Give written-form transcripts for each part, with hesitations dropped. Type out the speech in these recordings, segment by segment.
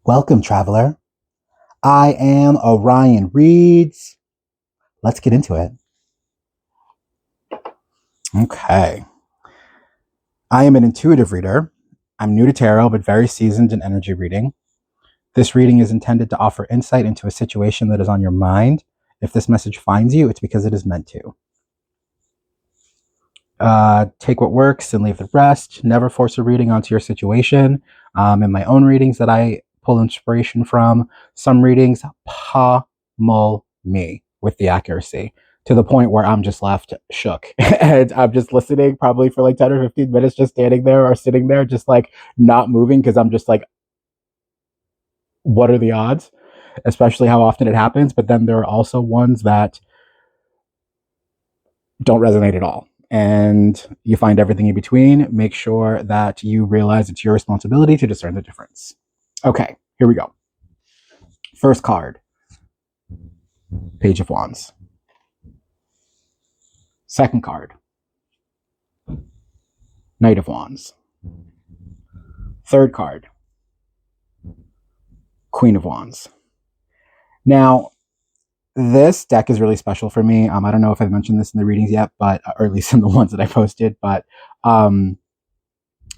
Welcome, traveler. I am Orion Reads. Let's get into it. Okay. I am an intuitive reader. I'm new to tarot, but very seasoned in energy reading. This reading is intended to offer insight into a situation that is on your mind. If this message finds you, it's because it is meant to. Take what works and leave the rest. Never force a reading onto your situation. In my own readings that I pull inspiration from, some readings pummel me with the accuracy to the point where I'm just left shook. And I'm just listening probably for like 10 or 15 minutes, just standing there or sitting there, just like not moving because I'm just like, what are the odds? Especially how often it happens. But then there are also ones that don't resonate at all. And you find everything in between. Make sure that you realize it's your responsibility to discern the difference. Okay, here we go. First card, Page of Wands. Second card, Knight of Wands. Third card, Queen of Wands. Now, this deck is really special for me. I don't know if I've mentioned this in the readings yet, but or at least in the ones that I posted, but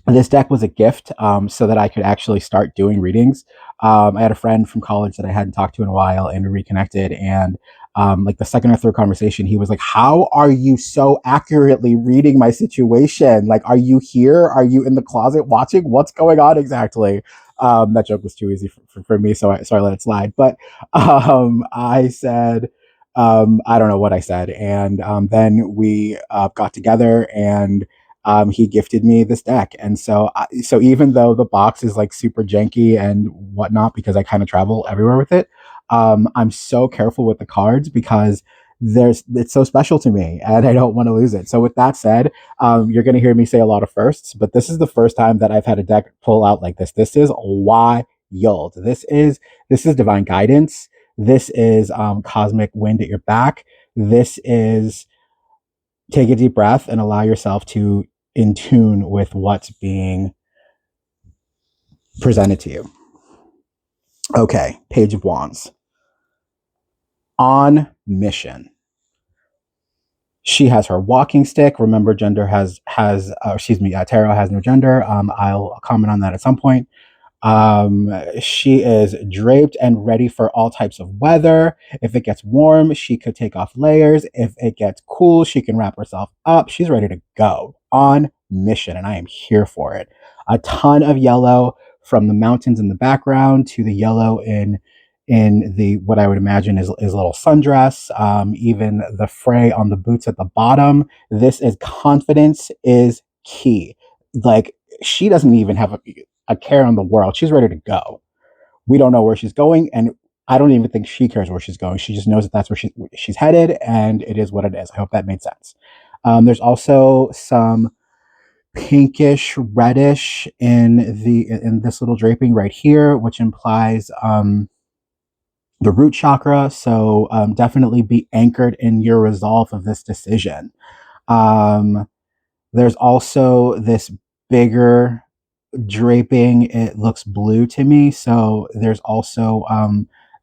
this deck was a gift so that I could actually start doing readings. I had a friend from college that I hadn't talked to in a while, and we reconnected. And like the second or third conversation, he was like, "How are you so accurately reading my situation? Like, are you here? Are you in the closet watching? What's going on exactly?" That joke was too easy for me, so I let it slide. But I said, I don't know what I said, and then we got together and he gifted me this deck. And so even though the box is like super janky and whatnot, because I kind of travel everywhere with it, I'm so careful with the cards because it's so special to me and I don't want to lose it. So with that said, you're going to hear me say a lot of firsts, but this is the first time that I've had a deck pull out like this. This is wild. This is divine guidance. This is cosmic wind at your back. This is take a deep breath and allow yourself to in tune with what's being presented to you. Okay, Page of Wands. On mission. She has her walking stick. Remember, tarot has no gender. I'll comment on that at some point. She is draped and ready for all types of weather. If it gets warm, she could take off layers. If it gets cool, she can wrap herself up. She's ready to go on mission, and I am here for it. A ton of yellow from the mountains in the background to the yellow in the what I would imagine is a little sundress. Even the fray on the boots at the bottom. This is confidence is key. Like she doesn't even have a care in the world. She's ready to go. We don't know where she's going, and I don't even think she cares where she's going. She just knows that that's where she's headed, and it is what it is. I hope that made sense. There's also some pinkish reddish in this little draping right here, which implies the root chakra. So definitely be anchored in your resolve of this decision. There's also this bigger draping. It looks blue to me. So there's also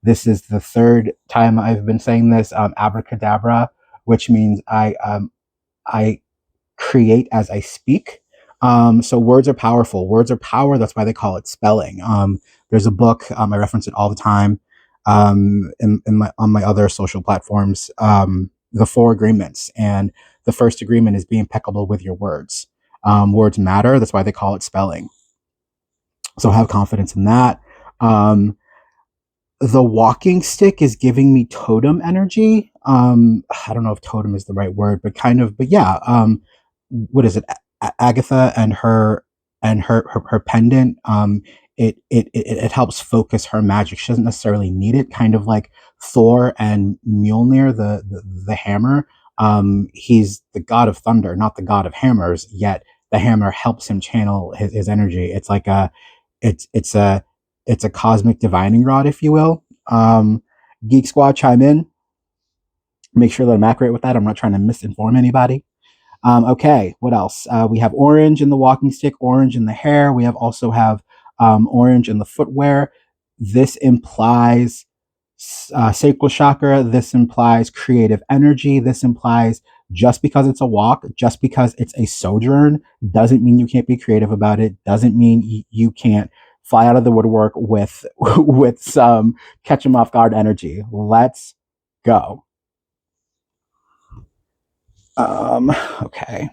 this is the third time I've been saying this, abracadabra, which means I create as I speak. So words are powerful. Words are power. That's why they call it spelling. There's a book, I reference it all the time on my other social platforms, the 4 agreements. And the first agreement is be impeccable with your words. Words matter. That's why they call it spelling. So have confidence in that. The walking stick is giving me totem energy. I don't know if totem is the right word, but kind of, but yeah. What is it? Agatha and her pendant. It helps focus her magic. She doesn't necessarily need it. Kind of like Thor and Mjolnir, the hammer. He's the god of thunder, not the god of hammers. Yet the hammer helps him channel his energy. It's like it's a cosmic divining rod, if you will. Geek Squad, chime in. Make sure that I'm accurate with that. I'm not trying to misinform anybody. Okay, what else? We have orange in the walking stick, orange in the hair. We also have orange in the footwear. This implies sacral chakra. This implies creative energy. This implies just because it's a walk, just because it's a sojourn, doesn't mean you can't be creative about it. Doesn't mean you can't fly out of the woodwork with with some catch them off guard energy. Let's go. Um, okay.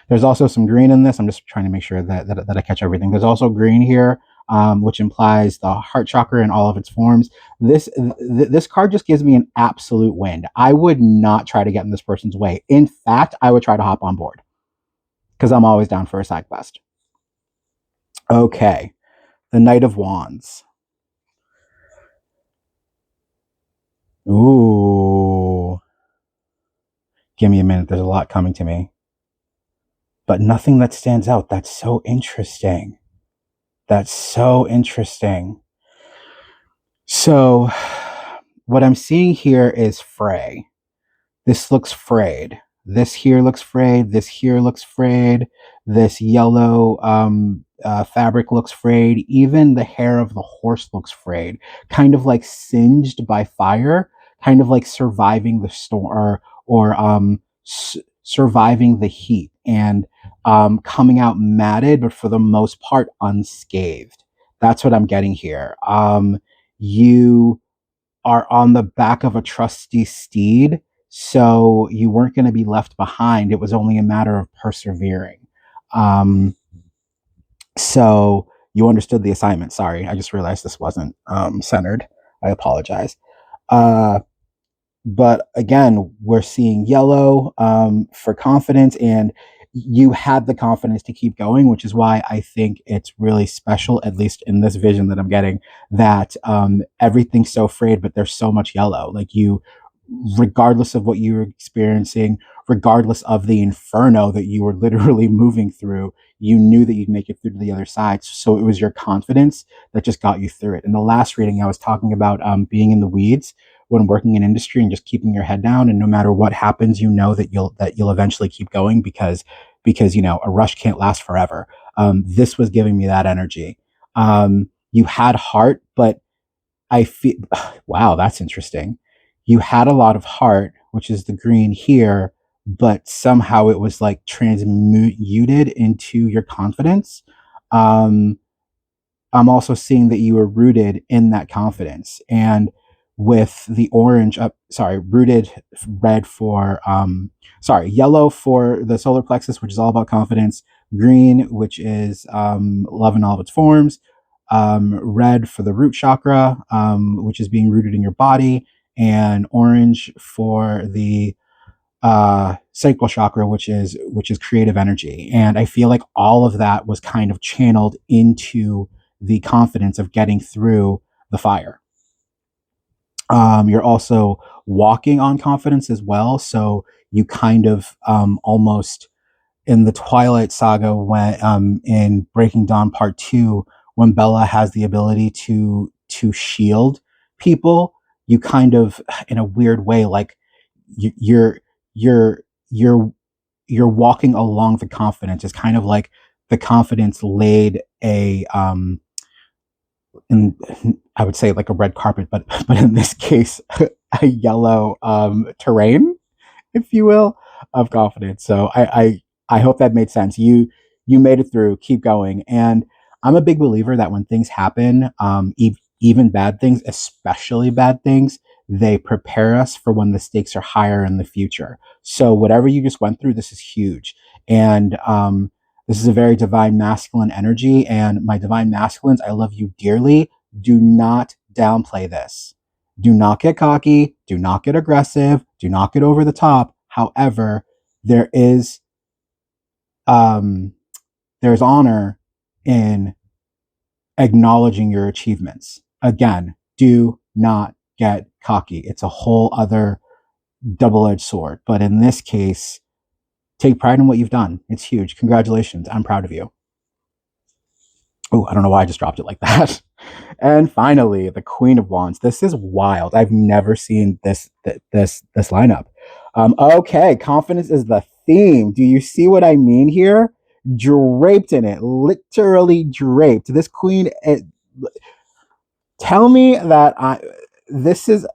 There's also some green in this. I'm just trying to make sure that I catch everything. There's also green here, which implies the heart chakra in all of its forms. This card just gives me an absolute win. I would not try to get in this person's way. In fact, I would try to hop on board because I'm always down for a side quest. Okay, the Knight of Wands. Ooh, give me a minute. There's a lot coming to me, but nothing that stands out. That's so interesting. That's so interesting. So, what I'm seeing here is fray. This looks frayed. This here looks frayed. This here looks frayed. This yellow fabric looks frayed. Even the hair of the horse looks frayed, kind of like singed by fire, kind of like surviving the storm or surviving the heat and coming out matted, but for the most part unscathed. That's what I'm getting here. You are on the back of a trusty steed, so you weren't going to be left behind. It was only a matter of persevering. Um, so you understood the assignment. Sorry, I just realized this wasn't centered. I apologize. Uh, but again, we're seeing yellow for confidence, and you had the confidence to keep going, which is why I think it's really special, at least in this vision that I'm getting, that everything's so frayed, but there's so much yellow. Like you, regardless of what you were experiencing, regardless of the inferno that you were literally moving through, you knew that you'd make it through to the other side. So it was your confidence that just got you through it. In the last reading, I was talking about being in the weeds when working in industry and just keeping your head down, and no matter what happens, you know that you'll eventually keep going because you know a rush can't last forever. This was giving me that energy. You had heart, but I feel wow, that's interesting. You had a lot of heart, which is the green here, but somehow it was like transmuted into your confidence. Um, I'm also seeing that you were rooted in that confidence. And with the orange, rooted red for, yellow for the solar plexus, which is all about confidence, green, which is love in all of its forms, red for the root chakra, which is being rooted in your body, and orange for the sacral chakra, which is creative energy. And I feel like all of that was kind of channeled into the confidence of getting through the fire. You're also walking on confidence as well, so you kind of almost in the Twilight Saga when in Breaking Dawn Part 2, when Bella has the ability to shield people, you kind of in a weird way like you're you're you're you're walking along the confidence. It's kind of like the confidence laid a in I would say like a red carpet, but in this case a yellow terrain, if you will, of confidence. So I hope that made sense. You made it through. Keep going. And I'm a big believer that when things happen, even bad things, especially bad things, they prepare us for when the stakes are higher in the future. So whatever you just went through, this is huge. And this is a very divine masculine energy. And my divine masculines, I love you dearly. Do not downplay this. Do not get cocky. Do not get aggressive. Do not get over the top. However, there is um, there's honor in acknowledging your achievements. Again, do not get cocky. It's a whole other double-edged sword. But in this case, take pride in what you've done. It's huge. Congratulations. I'm proud of you. Oh, I don't know why I just dropped it like that. And finally, the Queen of Wands. This is wild. I've never seen this lineup. Okay, confidence is the theme. Do you see what I mean here? Draped in it, literally draped. This queen, Tell me that I this is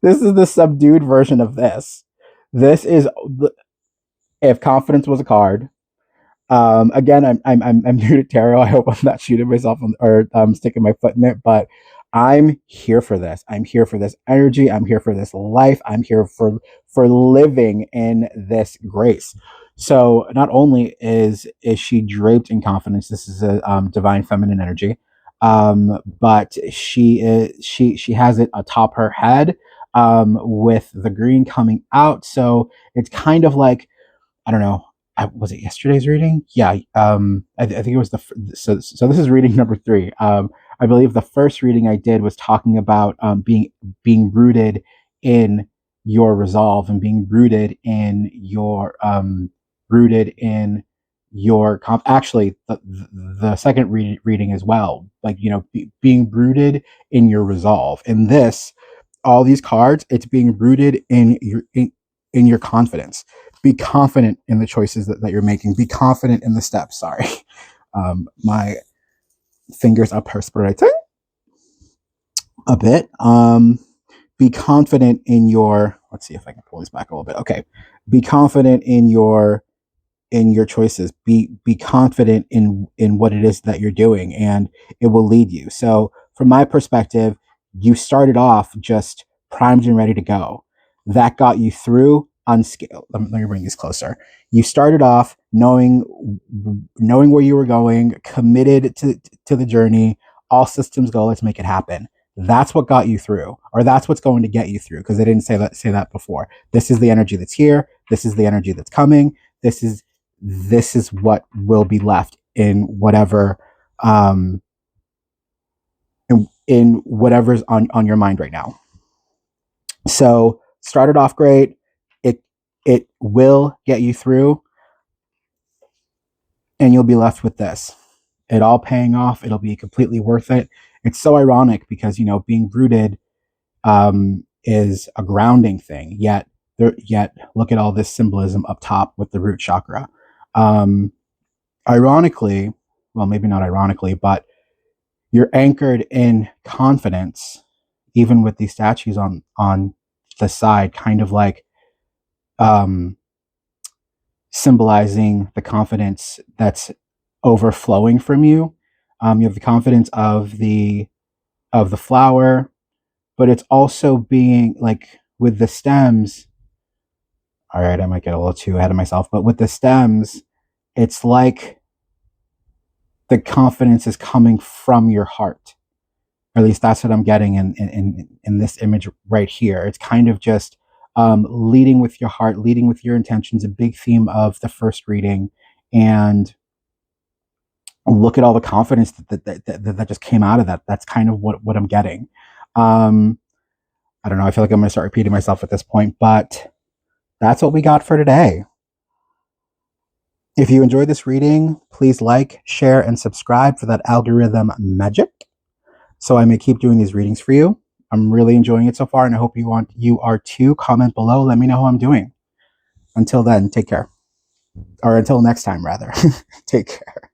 this is the subdued version of this. This is if confidence was a card. Again, I'm new to tarot. I hope I'm not shooting myself or sticking my foot in it, but I'm here for this. I'm here for this energy. I'm here for this life. I'm here for living in this grace. So not only is she draped in confidence, this is a divine feminine energy, but she has it atop her head with the green coming out. So it's kind of like I don't know. Was it yesterday's reading? Yeah. I think it was so this is reading number 3. I believe the first reading I did was talking about being rooted in your resolve and being rooted in your actually the second reading as well, like being rooted in your resolve. In this, all these cards, it's being rooted in your confidence. Be confident in the choices that you're making. Be confident in the steps. Sorry. My fingers are perspiring a bit. Be confident in your, let's see if I can pull this back a little bit. Okay. Be confident in your choices. Be confident in what it is that you're doing, and it will lead you. So from my perspective, you started off just primed and ready to go. That got you through unscaled. Let me bring this closer. You started off knowing where you were going, committed to the journey. All systems go. Let's make it happen. That's what got you through, or that's what's going to get you through, because they didn't say that before. This is the energy that's here. This is the energy that's coming. This is what will be left in whatever in whatever's on your mind right now. So started off great. It will get you through, and you'll be left with this. It all paying off. It'll be completely worth it. It's so ironic because being rooted is a grounding thing. Yet look at all this symbolism up top with the root chakra. Um, Ironically, well, maybe not ironically, but you're anchored in confidence, even with these statues on the side, kind of like um, symbolizing the confidence that's overflowing from you. You have the confidence of the flower, but it's also being like with the stems. All right, I might get a little too ahead of myself, but with the stems, it's like the confidence is coming from your heart. Or at least that's what I'm getting in this image right here. It's kind of just leading with your heart, leading with your intentions, a big theme of the first reading. And look at all the confidence that just came out of that. That's kind of what I'm getting. I don't know. I feel like I'm going to start repeating myself at this point, but that's what we got for today. If you enjoyed this reading, please like, share, and subscribe for that algorithm magic, so I may keep doing these readings for you. I'm really enjoying it so far, and I hope you are too. Comment below. Let me know how I'm doing. Until then, take care. Or until next time, rather. Take care.